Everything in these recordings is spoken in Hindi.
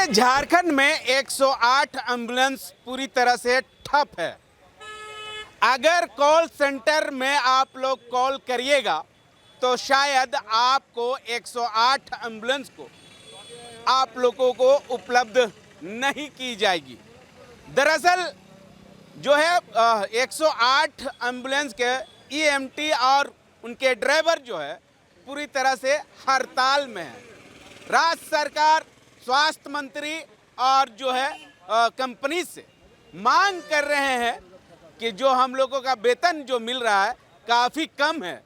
देखिए, झारखंड में 108 एम्बुलेंस पूरी तरह से ठप है। अगर कॉल सेंटर में आप लोग कॉल करिएगा तो शायद आपको 108 एम्बुलेंस को आप लोगों को उपलब्ध नहीं की जाएगी। दरअसल जो है 108 एम्बुलेंस के ईएमटी और उनके ड्राइवर जो है पूरी तरह से हड़ताल में है। राज्य सरकार, स्वास्थ्य मंत्री और जो है कंपनी से मांग कर रहे हैं कि जो हम लोगों का वेतन जो मिल रहा है काफ़ी कम है,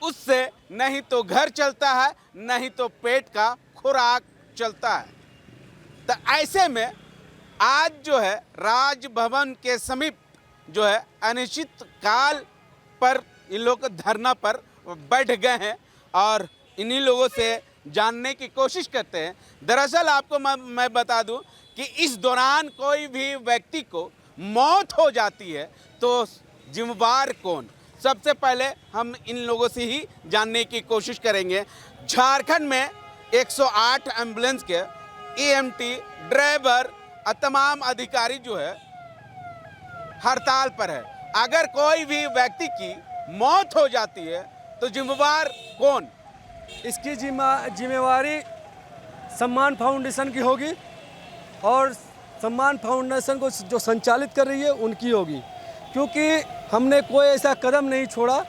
उससे नहीं तो घर चलता है, नहीं तो पेट का खुराक चलता है। तो ऐसे में आज जो है राजभवन के समीप जो है अनिश्चित काल पर इन लोग धरना पर बैठ गए हैं और इन्हीं लोगों से जानने की कोशिश करते हैं। दरअसल आपको मैं बता दूं कि इस दौरान कोई भी व्यक्ति को मौत हो जाती है तो जिम्मेवार कौन? सबसे पहले हम इन लोगों से ही जानने की कोशिश करेंगे। झारखंड में 108 एम्बुलेंस के ईएमटी, ड्राइवर और तमाम अधिकारी जो है हड़ताल पर है। अगर कोई भी व्यक्ति की मौत हो जाती है तो जिम्मेवार कौन? इसकी जिम्मेवारी सम्मान फाउंडेशन की होगी और सम्मान फाउंडेशन को जो संचालित कर रही है उनकी होगी, क्योंकि हमने कोई ऐसा कदम नहीं छोड़ा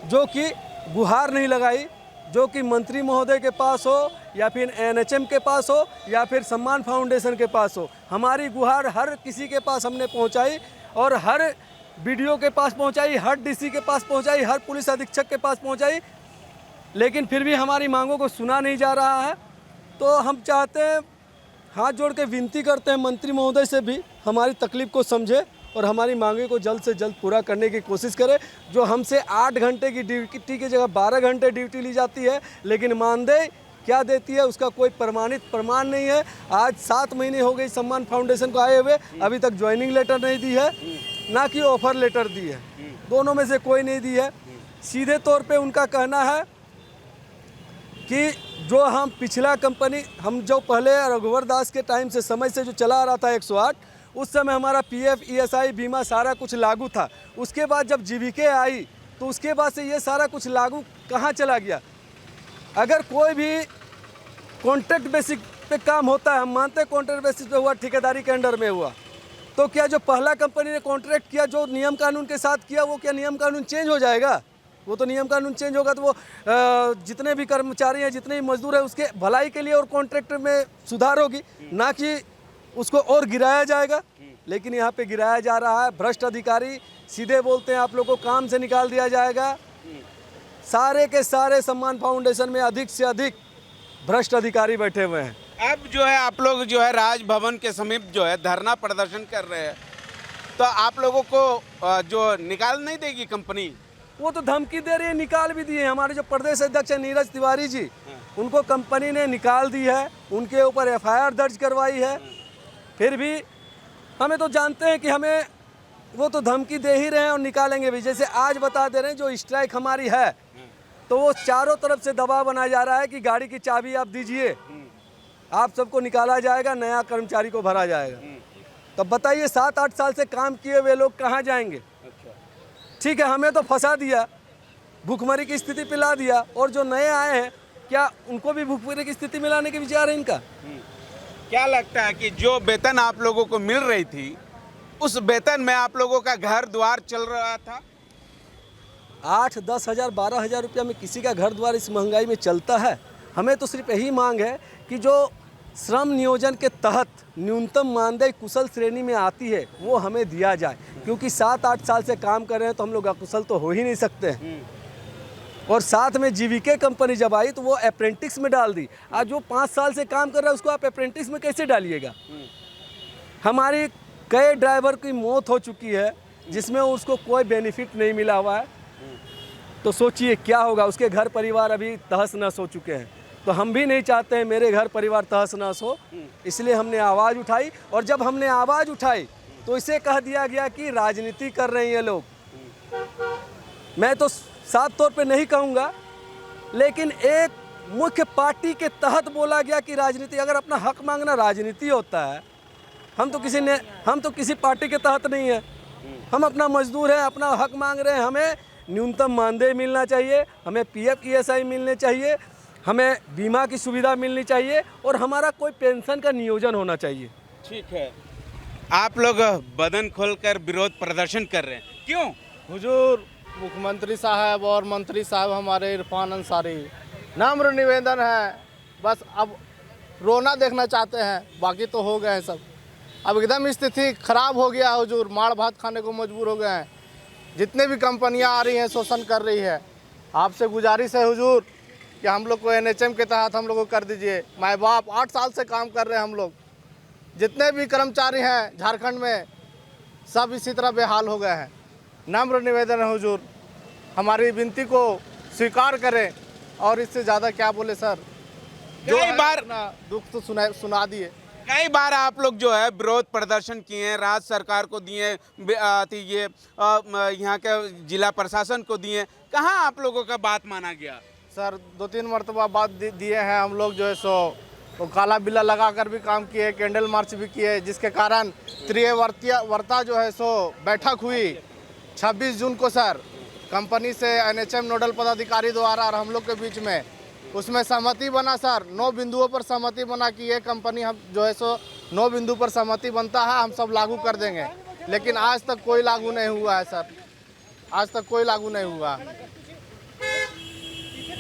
जो कि गुहार नहीं लगाई, जो कि मंत्री महोदय के पास हो या फिर एनएचएम के पास हो या फिर सम्मान फाउंडेशन के पास हो। हमारी गुहार हर किसी के पास हमने पहुंचाई और हर बीडीओ के पास पहुंचाई, हर डीसी के पास पहुंचाई, हर पुलिस अधीक्षक के पास पहुंचाई, लेकिन फिर भी हमारी मांगों को सुना नहीं जा रहा है। तो हम चाहते हैं, हाथ जोड़ के विनती करते हैं मंत्री महोदय से भी हमारी तकलीफ़ को समझे और हमारी मांगों को जल्द से जल्द पूरा करने की कोशिश करे। जो हमसे 8 घंटे की ड्यूटी की जगह 12 घंटे ड्यूटी ली जाती है, लेकिन मानदेय क्या देती है उसका कोई प्रमाणित प्रमाण नहीं है। आज 7 महीने हो गए सम्मान फाउंडेशन को आए हुए, अभी तक ज्वाइनिंग लेटर नहीं दी है, ना कि ऑफर लेटर दी है। दोनों में से कोई नहीं दी है। सीधे तौर पे उनका कहना है कि जो हम पिछला कंपनी, हम जो पहले रघुवर दास के टाइम से समय से जो चला आ रहा था 108, उस समय हमारा पीएफ, ईएसआई, बीमा सारा कुछ लागू था। उसके बाद जब जीवीके आई तो उसके बाद से ये सारा कुछ लागू कहाँ चला गया? अगर कोई भी कॉन्ट्रैक्ट बेसिस पे काम होता है, हम मानते हैं कॉन्ट्रैक्ट बेसिस पे हुआ, ठेकेदारी के अंडर में हुआ, तो क्या जो पहला कंपनी ने कॉन्ट्रैक्ट किया, जो नियम कानून के साथ किया, वो क्या नियम कानून चेंज हो जाएगा? वो तो नियम कानून चेंज होगा तो वो जितने भी कर्मचारी हैं, जितने भी मजदूर हैं, उसके भलाई के लिए और कॉन्ट्रैक्ट में सुधार होगी, ना कि उसको और गिराया जाएगा। लेकिन यहाँ पे गिराया जा रहा है। भ्रष्ट अधिकारी सीधे बोलते हैं आप लोग को काम से निकाल दिया जाएगा। सारे के सारे सम्मान फाउंडेशन में अधिक से अधिक भ्रष्ट अधिकारी बैठे हुए हैं। अब जो है आप लोग जो है राजभवन के समीप जो है धरना प्रदर्शन कर रहे हैं, तो आप लोगों को जो निकाल नहीं देगी कंपनी? वो तो धमकी दे रही है, निकाल भी दिए। हमारे जो प्रदेश अध्यक्ष है नीरज तिवारी जी, उनको कंपनी ने निकाल दी है, उनके ऊपर एफआईआर दर्ज करवाई है। फिर भी हमें तो जानते हैं कि हमें वो तो धमकी दे ही रहे हैं और निकालेंगे भी। जैसे आज बता दे रहे हैं जो स्ट्राइक हमारी है, तो वो चारों तरफ से दबाव बनाया जा रहा है कि गाड़ी की चाबी आप दीजिए, आप सबको निकाला जाएगा, नया कर्मचारी को भरा जाएगा। तब बताइए 7-8 साल से काम किए हुए लोग कहाँ जाएंगे? ठीक है, हमें तो फंसा दिया, भूखमरी की स्थिति पे ला दिया, और जो नए आए हैं क्या उनको भी भूखमरी की स्थिति में लाने के विचार है इनका? क्या लगता है कि जो वेतन आप लोगों को मिल रही थी, उस वेतन में आप लोगों का घर द्वार चल रहा था? 8-10 हज़ार 12 हज़ार रुपया में किसी का घर द्वार इस महंगाई में चलता है? हमें तो सिर्फ यही मांग है कि जो श्रम नियोजन के तहत न्यूनतम मानदेय कुशल श्रेणी में आती है वो हमें दिया जाए, क्योंकि 7-8 साल से काम कर रहे हैं तो हम लोग अकुशल तो हो ही नहीं सकते हैं। और साथ में जीवीके कंपनी जब आई तो वो अप्रेंटिस में डाल दी। आज जो 5 साल से काम कर रहा है उसको आप अप्रेंटिस में कैसे डालिएगा? हमारी कई ड्राइवर की मौत हो चुकी है जिसमें उसको कोई बेनिफिट नहीं मिला हुआ है, तो सोचिए क्या होगा। उसके घर परिवार अभी तहस नहस हो चुके हैं। तो हम भी नहीं चाहते हैं मेरे घर परिवार तहस नहस हो, इसलिए हमने आवाज़ उठाई। और जब हमने आवाज़ उठाई तो इसे कह दिया गया कि राजनीति कर रहे हैं लोग। मैं तो साफ तौर पे नहीं कहूँगा, लेकिन एक मुख्य पार्टी के तहत बोला गया कि राजनीति, अगर अपना हक मांगना राजनीति होता है, हम तो किसी पार्टी के तहत नहीं है, हम अपना मजदूर हैं, अपना हक मांग रहे हैं। हमें न्यूनतम मानदेय मिलना चाहिए, हमें पीएफ ईएसआई मिलने चाहिए, हमें बीमा की सुविधा मिलनी चाहिए और हमारा कोई पेंशन का नियोजन होना चाहिए। ठीक है, आप लोग बदन खोलकर विरोध प्रदर्शन कर रहे हैं, क्यों? हुजूर मुख्यमंत्री साहब और मंत्री साहब हमारे इरफान अंसारी, नम्र निवेदन है, बस अब रोना देखना चाहते हैं, बाकी तो हो गए हैं सब। अब एकदम स्थिति खराब हो गया हुजूर, मार भात खाने को मजबूर हो गए हैं। जितने भी कंपनियां आ रही हैं शोषण कर रही है। आपसे गुजारिश है हुजूर कि हम लोग को एनएचएम के तहत हम लोग को कर दीजिए। माए बाप 8 साल से काम कर रहे हैं हम लोग, जितने भी कर्मचारी हैं झारखंड में सब इसी तरह बेहाल हो गए हैं। नम्र निवेदन है हुजूर, हमारी विनती को स्वीकार करें और इससे ज़्यादा क्या बोले सर। कई बार अपना दुख तो सुना दिए। कई बार आप लोग जो है विरोध प्रदर्शन किए हैं, राज्य सरकार को दिए, ये यहाँ के जिला प्रशासन को दिए, कहाँ आप लोगों का बात माना गया? सर 2-3 मरतबा बात दिए हैं हम लोग, जो है सो वो काला बिल्ला लगा कर भी काम किए, कैंडल मार्च भी किए, जिसके कारण त्रिवर्ता जो है सो बैठक हुई 26 जून को सर, कंपनी से एनएचएम नोडल पदाधिकारी द्वारा और हम लोग के बीच में। उसमें सहमति बना सर, 9 बिंदुओं पर सहमति बना कि ये कंपनी हम जो है सो 9 बिंदु पर सहमति बनता है, हम सब लागू कर देंगे। लेकिन आज तक कोई लागू नहीं हुआ है सर, आज तक कोई लागू नहीं हुआ।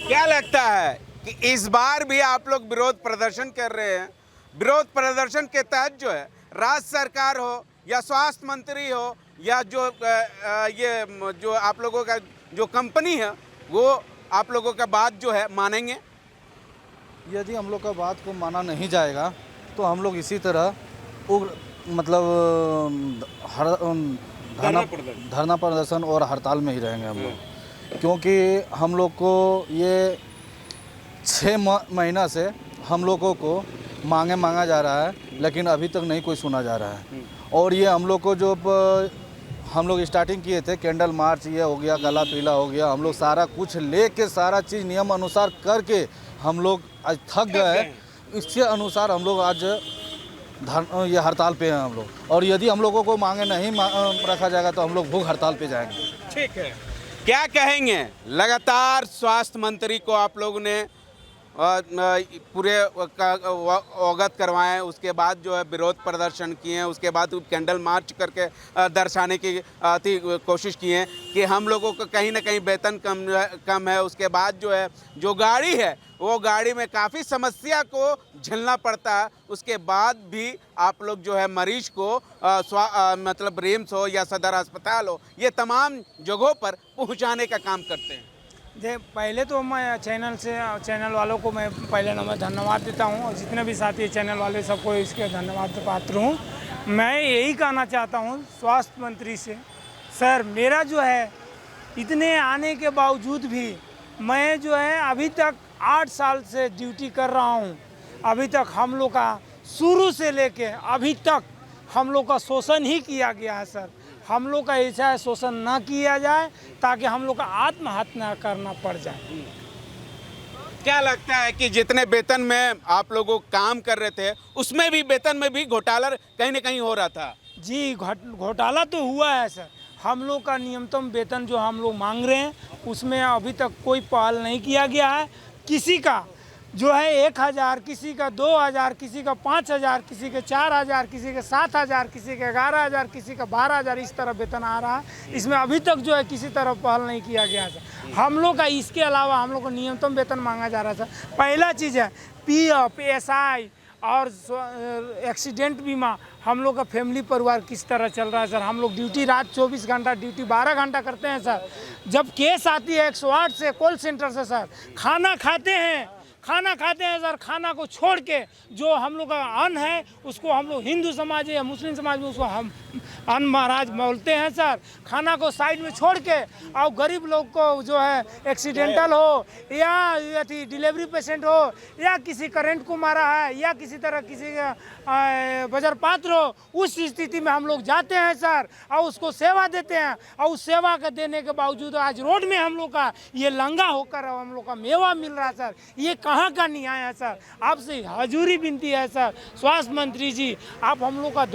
क्या लगता है कि इस बार भी आप लोग विरोध प्रदर्शन कर रहे हैं? विरोध प्रदर्शन के तहत जो है राज्य सरकार हो या स्वास्थ्य मंत्री हो या ये जो आप लोगों का जो कंपनी है वो आप लोगों का बात जो है मानेंगे? यदि हम लोग का बात को माना नहीं जाएगा तो हम लोग इसी तरह मतलब धरना प्रदर्शन और हड़ताल में ही रहेंगे हम लोग, क्योंकि हम लोग को ये 6 महीना से हम लोगों को मांगा जा रहा है, लेकिन अभी तक नहीं कोई सुना जा रहा है। और ये हम लोग को जो हम लोग स्टार्टिंग किए थे कैंडल मार्च, ये हो गया, काला पीला हो गया, हम लोग सारा कुछ लेके सारा चीज़ नियम अनुसार करके हम लोग आज थक गए। इसके अनुसार हम लोग आज ये हड़ताल पे हैं हम लोग, और यदि हम लोगों को मांगे नहीं रखा जाएगा तो हम लोग भूख हड़ताल पे जाएंगे। ठीक है, क्या कहेंगे? लगातार स्वास्थ्य मंत्री को आप लोगों ने पूरे अवगत करवाएं, उसके बाद जो है विरोध प्रदर्शन किए हैं, उसके बाद कैंडल मार्च करके दर्शाने की कोशिश की है कि हम लोगों को कहीं ना कहीं वेतन कम है। उसके बाद जो है जो गाड़ी है वो गाड़ी में काफ़ी समस्या को झेलना पड़ता है। उसके बाद भी आप लोग जो है मरीज को मतलब रिम्स हो या सदर अस्पताल हो, ये तमाम जगहों पर पहुंचाने का काम करते हैं। पहले तो मैं चैनल वालों को मैं पहले नंबर धन्यवाद देता हूं, और जितने भी साथी चैनल वाले सबको इसके धन्यवाद पात्र हूं। मैं यही कहना चाहता हूं स्वास्थ्य मंत्री से, सर मेरा जो है इतने आने के बावजूद भी मैं जो है अभी तक 8 साल से ड्यूटी कर रहा हूं, अभी तक हम लोग का शुरू से लेके अभी तक हम लोग का शोषण ही किया गया है सर। हम लोग का ऐसा शोषण ना किया जाए ताकि हम लोग का आत्महत्या करना पड़ जाए। क्या लगता है कि जितने वेतन में आप लोगों काम कर रहे थे उसमें भी वेतन में भी घोटाला कहीं ना कहीं हो रहा था? जी घोटाला तो हुआ है सर। हम लोग का न्यूनतम वेतन जो हम लोग मांग रहे हैं उसमें अभी तक कोई पहल नहीं किया गया है। किसी का जो है 1000, किसी का 2000, किसी का 5000, किसी के 4000, किसी के 7000, किसी के 11000, किसी का 12000, इस तरह वेतन आ रहा है। इसमें अभी तक जो है किसी तरह पहल नहीं किया गया है। हम लोग का इसके अलावा हम लोग को न्यूनतम वेतन मांगा जा रहा है सर। पहला चीज़ है पीएफ, एसआई और एक्सीडेंट बीमा। हम लोग का फैमिली परिवार किस तरह चल रहा है सर। हम लोग ड्यूटी रात 24 घंटा ड्यूटी 12 घंटा करते हैं सर। जब केस आती है 108 से कॉल सेंटर से सर, खाना खाते हैं सर। खाना को छोड़ के जो हम लोग का अन्न है उसको हम लोग हिंदू समाज या मुस्लिम समाज में उसको हम अन महाराज बोलते हैं सर, खाना को साइड में छोड़ के और गरीब लोग को जो है एक्सीडेंटल हो या डिलीवरी पेशेंट हो या किसी करंट को मारा है या किसी तरह किसी वज्रपात हो, उस स्थिति में हम लोग जाते हैं सर और उसको सेवा देते हैं। और उस सेवा का देने के बावजूद आज रोड में हम लोग का ये लंगा होकर हम लोग का मेवा मिल रहा है सर। ये कहाँ का न्याय है सर? आपसे हजूरी विनती है सर, स्वास्थ्य मंत्री जी, आप हम लोग का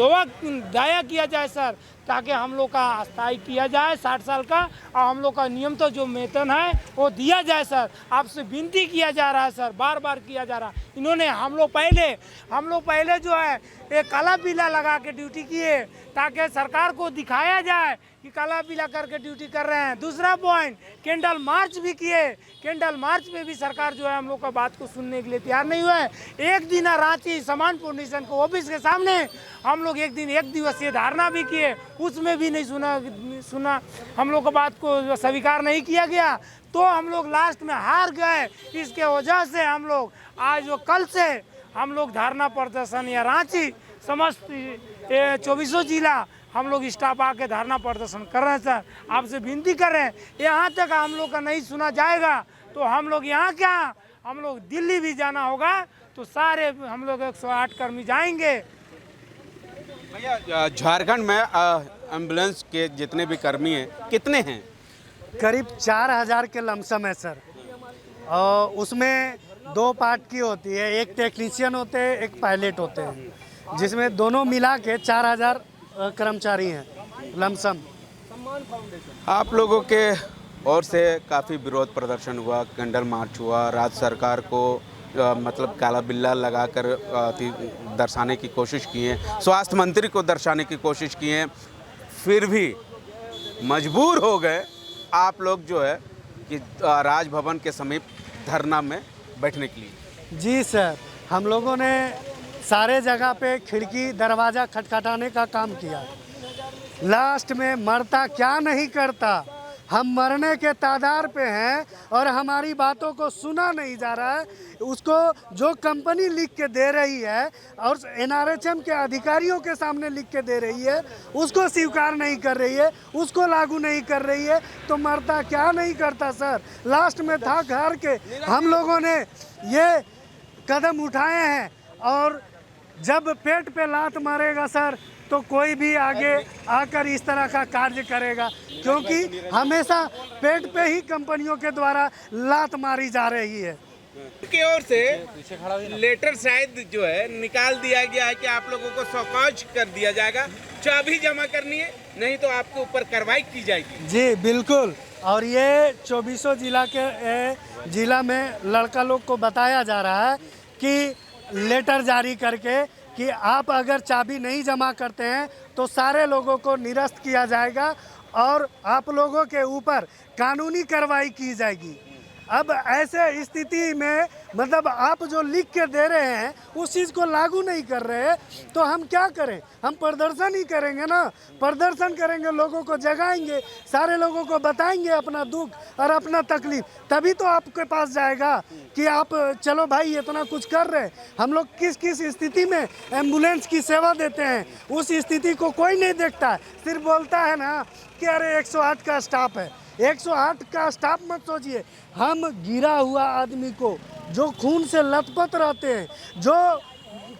दाया किया जाए सर, ताकि हम लोग का अस्थायी किया जाए 60 साल का और हम लोग का नियम तो जो वेतन है वो दिया जाए सर। आपसे विनती किया जा रहा है सर, बार बार किया जा रहा है। इन्होंने हम लोग पहले जो है एक काला पीला लगा के ड्यूटी किए ताकि सरकार को दिखाया जाए कि काला पीला करके ड्यूटी कर रहे हैं। दूसरा पॉइंट, कैंडल मार्च भी किए। कैंडल मार्च में भी सरकार जो है हम लोग का बात को सुनने के लिए तैयार नहीं हुआ है। एक दिन रांची समान फाउंडेशन को ऑफिस के सामने हम लोग एक दिवसीय धारणा भी किए, उसमें भी नहीं सुना हम लोग का बात को स्वीकार नहीं किया गया। तो हम लोग लास्ट में हार गए। इसके वजह से हम लोग आज कल से हम लोग धारणा प्रदर्शन या रांची समस्त 24 जिला हम लोग स्टाफ आके धारणा प्रदर्शन कर रहे हैं सर। आपसे विनती कर रहे हैं, यहाँ तक हम लोग का नहीं सुना जाएगा तो हम लोग यहाँ क्या, हम लोग दिल्ली भी जाना होगा तो सारे हम लोग 108 कर्मी जाएंगे। भैया झारखंड में एम्बुलेंस के जितने भी कर्मी हैं कितने हैं? करीब 4000 के लमसम है सर। और उसमें 2 पार्ट की होती है, एक टेक्नीशियन होते हैं, एक पायलट होते हैं, जिसमें दोनों मिला के 4000 कर्मचारी हैं लमसम। आप लोगों के ओर से काफ़ी विरोध प्रदर्शन हुआ, कैंडल मार्च हुआ, राज्य सरकार को मतलब काला बिल्ला लगाकर दर्शाने की कोशिश की है, स्वास्थ्य मंत्री को दर्शाने की कोशिश की है, फिर भी मजबूर हो गए आप लोग जो है कि राजभवन के समीप धरना में बैठने के लिए। जी सर, हम लोगों ने सारे जगह पे खिड़की दरवाज़ा खटखटाने का काम किया। लास्ट में मरता क्या नहीं करता, हम मरने के तादार पे हैं और हमारी बातों को सुना नहीं जा रहा है। उसको जो कंपनी लिख के दे रही है और NRHM के अधिकारियों के सामने लिख के दे रही है, उसको स्वीकार नहीं कर रही है, उसको लागू नहीं कर रही है, तो मरता क्या नहीं करता सर। लास्ट में थक हार के हम लोगों ने ये कदम उठाए हैं। और जब पेट पे लात मारेगा सर तो कोई भी आगे आकर इस तरह का कार्य करेगा, क्योंकि हमेशा पेट पे ही कंपनियों के द्वारा लात मारी जा रही है। की ओर से लेटर शायद जो है निकाल दिया गया है कि आप लोगों को शौकौज कर दिया जाएगा, चाबी जमा करनी है, नहीं तो आपके ऊपर कार्रवाई की जाएगी। जी बिल्कुल। और ये 24 जिला में लड़का लोग को बताया जा रहा है कि लेटर जारी करके कि आप अगर चाबी नहीं जमा करते हैं तो सारे लोगों को निरस्त किया जाएगा और आप लोगों के ऊपर कानूनी कार्रवाई की जाएगी। अब ऐसे स्थिति में मतलब आप जो लिख के दे रहे हैं उस चीज़ को लागू नहीं कर रहे हैं, तो हम क्या करें? हम प्रदर्शन ही करेंगे ना। प्रदर्शन करेंगे, लोगों को जगाएंगे, सारे लोगों को बताएंगे अपना दुख और अपना तकलीफ, तभी तो आपके पास जाएगा कि आप चलो भाई इतना कुछ कर रहे हैं। हम लोग किस किस स्थिति में एम्बुलेंस की सेवा देते हैं उस स्थिति को कोई नहीं देखता है, सिर्फ बोलता है ना कि अरे 108 का स्टाफ है। 108 का स्टाफ मत सोचिए, हम गिरा हुआ आदमी को जो खून से लथपथ रहते हैं, जो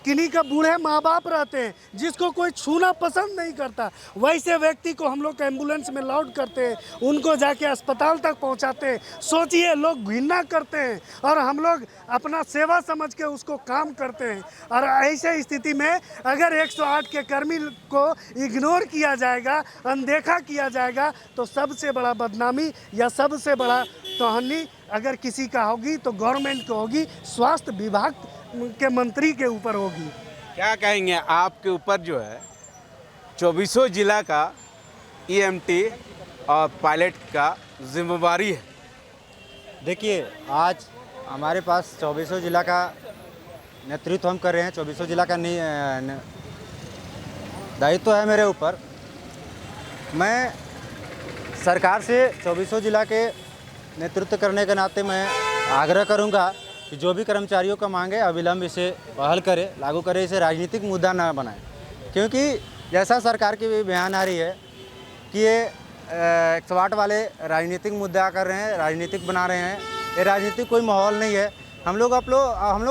किन्हीं का बूढ़े माँ बाप रहते हैं, जिसको कोई छूना पसंद नहीं करता, वैसे व्यक्ति को हम लोग एम्बुलेंस में लोड करते हैं, उनको जाके अस्पताल तक पहुंचाते हैं। सोचिए, लोग घृणा करते हैं और हम लोग अपना सेवा समझ के उसको काम करते हैं। और ऐसे स्थिति में अगर 108 के कर्मी को इग्नोर किया जाएगा, अनदेखा किया जाएगा, तो सबसे बड़ा बदनामी या सबसे बड़ा तोहनी अगर किसी का होगी तो गवर्नमेंट को होगी, स्वास्थ्य विभाग के मंत्री के ऊपर होगी। क्या कहेंगे, आपके ऊपर जो है 24 जिला का EMT और पायलट का जिम्मेवारी है। देखिए, आज हमारे पास 24 जिला का नेतृत्व हम कर रहे हैं। 24 जिला का दायित्व है मेरे ऊपर। मैं सरकार से 24 जिला के नेतृत्व करने के नाते मैं आग्रह करूंगा कि जो भी कर्मचारियों का मांग है अविलंब इसे पहल करे, लागू करे, इसे राजनीतिक मुद्दा न बनाए, क्योंकि जैसा सरकार की भी बयान आ रही है कि ये 108 वाले राजनीतिक मुद्दा कर रहे हैं, राजनीतिक बना रहे हैं, ये राजनीतिक कोई माहौल नहीं है। हम लोग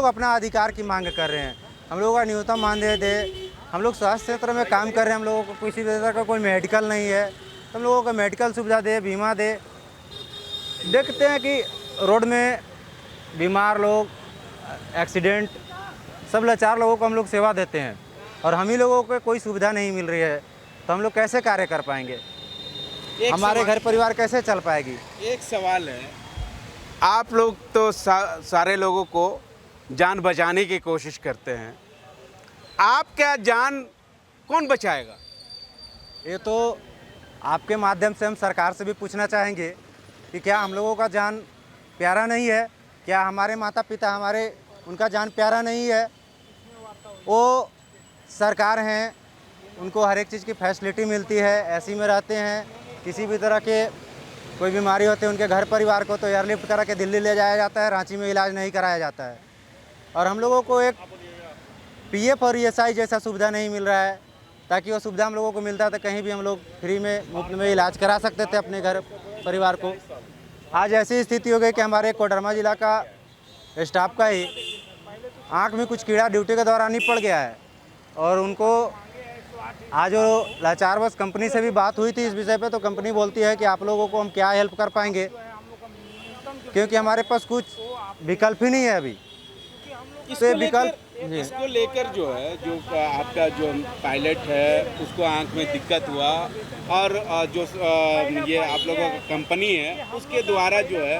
अपना अधिकार की मांग कर रहे हैं। हम लोगों का न्यूनतम मानदेय दे, हम लोग स्वास्थ्य क्षेत्र में काम कर रहे हैं, हम लोगों को किसी तरह का कोई मेडिकल नहीं है, हम लोगों को मेडिकल सुविधा दे, बीमा दे। देखते हैं कि रोड में बीमार लोग, एक्सीडेंट, सब लाचार लोगों को हम लोग सेवा देते हैं और हम ही लोगों को कोई सुविधा नहीं मिल रही है, तो हम लोग कैसे कार्य कर पाएंगे? हमारे घर परिवार कैसे चल पाएगी? एक सवाल है, आप लोग तो सारे लोगों को जान बचाने की कोशिश करते हैं, आप क्या जान कौन बचाएगा? ये तो आपके माध्यम से हम सरकार से भी पूछना चाहेंगे कि क्या हम लोगों का जान प्यारा नहीं है? क्या हमारे माता पिता उनका जान प्यारा नहीं है? वो सरकार हैं, उनको हर एक चीज़ की फैसिलिटी मिलती है, ऐसी में रहते हैं, किसी भी तरह के कोई बीमारी होते हैं उनके घर परिवार को तो एयरलिफ्ट करा के दिल्ली ले जाया जाता है, रांची में इलाज नहीं कराया जाता है। और हम लोगों को एक पीएफ और ईएसआई जैसा सुविधा नहीं मिल रहा है, ताकि वो सुविधा हम लोगों को मिलता तो कहीं भी हम लोग फ्री में मुफ्त में इलाज करा सकते थे अपने घर परिवार को। आज ऐसी स्थिति हो गई कि हमारे कोडरमा ज़िला का स्टाफ का ही आँख में कुछ कीड़ा ड्यूटी के दौरान ही पड़ गया है और उनको आज वो लाचार बस कंपनी से भी बात हुई थी इस विषय पे, तो कंपनी बोलती है कि आप लोगों को हम क्या हेल्प कर पाएंगे, क्योंकि हमारे पास कुछ विकल्प ही नहीं है अभी। इसको लेकर जो है, जो आपका जो पायलट है उसको आंख में दिक्कत हुआ और जो ये आप लोगों का कंपनी है उसके द्वारा जो है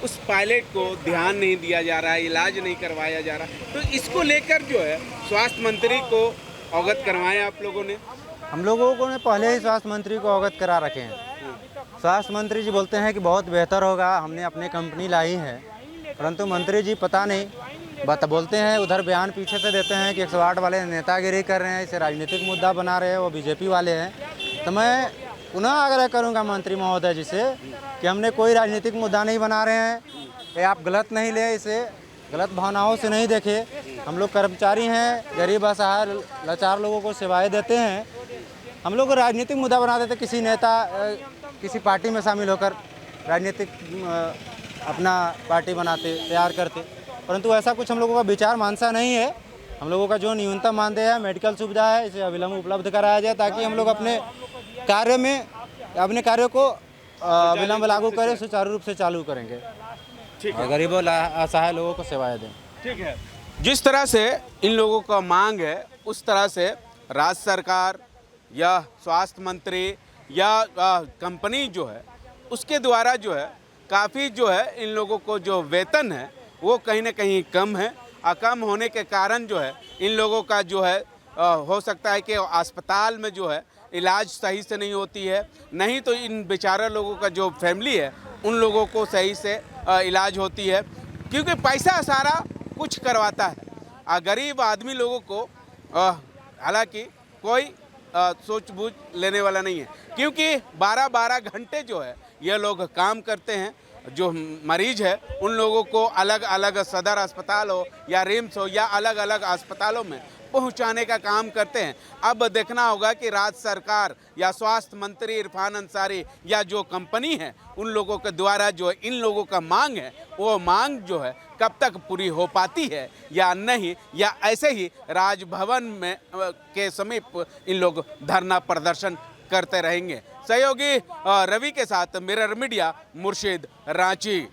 उस पायलट को ध्यान नहीं दिया जा रहा है, इलाज नहीं करवाया जा रहा, तो इसको लेकर जो है स्वास्थ्य मंत्री को अवगत करवाएं आप लोगों ने? हम लोगों को ने पहले ही स्वास्थ्य मंत्री को अवगत करा रखे हैं। स्वास्थ्य मंत्री जी बोलते हैं कि बहुत बेहतर होगा, हमने अपनी कंपनी लाई है, परंतु मंत्री जी पता नहीं बोलते हैं, उधर बयान पीछे से देते हैं कि 108 वाले नेतागिरी कर रहे हैं, इसे राजनीतिक मुद्दा बना रहे हैं, वो बीजेपी वाले हैं। तो मैं पुनः आग्रह करूंगा मंत्री महोदय जी से कि हमने कोई राजनीतिक मुद्दा नहीं बना रहे हैं, ये आप गलत नहीं लें, इसे गलत भावनाओं से नहीं देखें। हम लोग कर्मचारी हैं, गरीब असहाय लाचार लोगों को सेवाएं देते हैं। हम लोग राजनीतिक मुद्दा बना देते, किसी नेता किसी पार्टी में शामिल होकर राजनीतिक अपना पार्टी बनाते, तैयार करते, परंतु ऐसा कुछ हम लोगों का विचार मानसा नहीं है। हम लोगों का जो न्यूनतम मानदेय है, मेडिकल सुविधा है, इसे अविलंब उपलब्ध कराया जाए ताकि हम लोग अपने कार्यों को अविलंब लागू करें, सुचारू रूप से चालू करेंगे और गरीबों असहाय लोगों को सेवाएं दें। ठीक है, जिस तरह से इन लोगों का मांग है उस तरह से राज्य सरकार या स्वास्थ्य मंत्री या कंपनी जो है उसके द्वारा जो है काफ़ी जो है इन लोगों को जो वेतन है वो कहीं ना कहीं कम है। कम होने के कारण जो है इन लोगों का जो है हो सकता है कि अस्पताल में जो है इलाज सही से नहीं होती है, नहीं तो इन बेचारे लोगों का जो फैमिली है उन लोगों को सही से इलाज होती है, क्योंकि पैसा सारा कुछ करवाता है। गरीब आदमी लोगों को हालांकि कोई सोच बूझ लेने वाला नहीं है, क्योंकि 12-12 घंटे जो है ये लोग काम करते हैं। जो मरीज है उन लोगों को अलग अलग सदर अस्पताल हो या रिम्स हो या अलग अलग अस्पतालों में पहुंचाने का काम करते हैं। अब देखना होगा कि राज्य सरकार या स्वास्थ्य मंत्री इरफान अंसारी या जो कंपनी है उन लोगों के द्वारा जो इन लोगों का मांग है वो मांग जो है कब तक पूरी हो पाती है या नहीं, या ऐसे ही राजभवन में के समीप इन लोग धरना प्रदर्शन करते रहेंगे। सहयोगी रवि के साथ मिरर मीडिया, मुर्शिद, रांची।